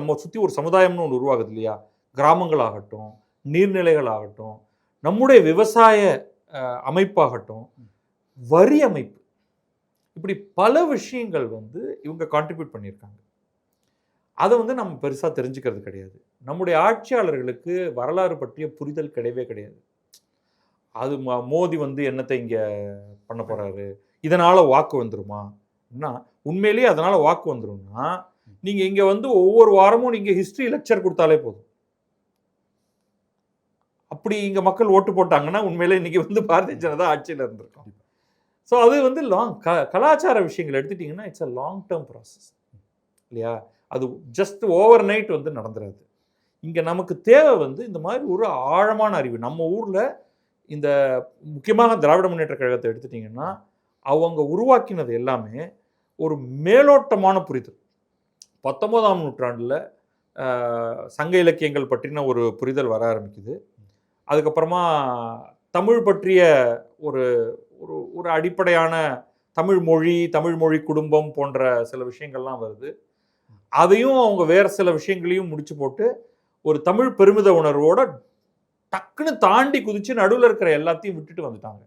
நம்ம சுற்றி ஒரு சமுதாயம்னு ஒன்று உருவாகுது இல்லையா, கிராமங்கள் ஆகட்டும், நீர்நிலைகள் ஆகட்டும், நம்முடைய விவசாய அமைப்பாகட்டும், வரி அமைப்பு, இப்படி பல விஷயங்கள் இவங்க கான்ட்ரிபியூட் பண்ணியிருக்காங்க. அதை நம்ம பெருசாக தெரிஞ்சுக்கிறது கிடையாது. நம்முடைய ஆட்சியாளர்களுக்கு வரலாறு பற்றிய புரிதல் கிடையவே கிடையாது. அது மோடி என்னத்தை இங்கே பண்ண போகிறாரு, இதனால் வாக்கு வந்துருமா, உண்மையிலேயே அதனால் வாக்கு வந்துரும்னா நீங்கள் இங்கே ஒவ்வொரு வாரமும் நீங்கள் ஹிஸ்ட்ரி லெக்சர் கொடுத்தாலே போதும். அப்படி இங்கே மக்கள் ஓட்டு போட்டாங்கன்னா உண்மையிலே இன்னைக்கு பாரதிய ஜனதா ஆட்சியில் இருந்திருக்கும். ஸோ அது லாங் கலாச்சார விஷயங்கள் எடுத்துட்டிங்கன்னா it's a long term process இல்லையா. அது ஜஸ்ட் ஓவர் நைட் நடந்துடாது. இங்கே நமக்கு தேவை இந்த மாதிரி ஒரு ஆழமான அறிவு. நம்ம ஊரில் இந்த முக்கியமாக திராவிட முன்னேற்ற கழகத்தை எடுத்துட்டிங்கன்னா அவங்க உருவாக்கினது எல்லாமே ஒரு மேலோட்டமான புரிதல். 19ஆம் நூற்றாண்டில் சங்க இலக்கியங்கள் பற்றின ஒரு புரிதல் வர ஆரம்பிக்குது. அதுக்கப்புறமா தமிழ் பற்றிய ஒரு ஒரு அடிப்படையான தமிழ் மொழி குடும்பம் போன்ற சில விஷயங்கள்லாம் வருது. அதையும் அவங்க வேறு சில விஷயங்களையும் முடிச்சு போட்டு ஒரு தமிழ் பெருமித உணர்வோட டக்குன்னு தாண்டி குதிச்சு நடுவில் இருக்கிற எல்லாத்தையும் விட்டுட்டு வந்துட்டாங்க.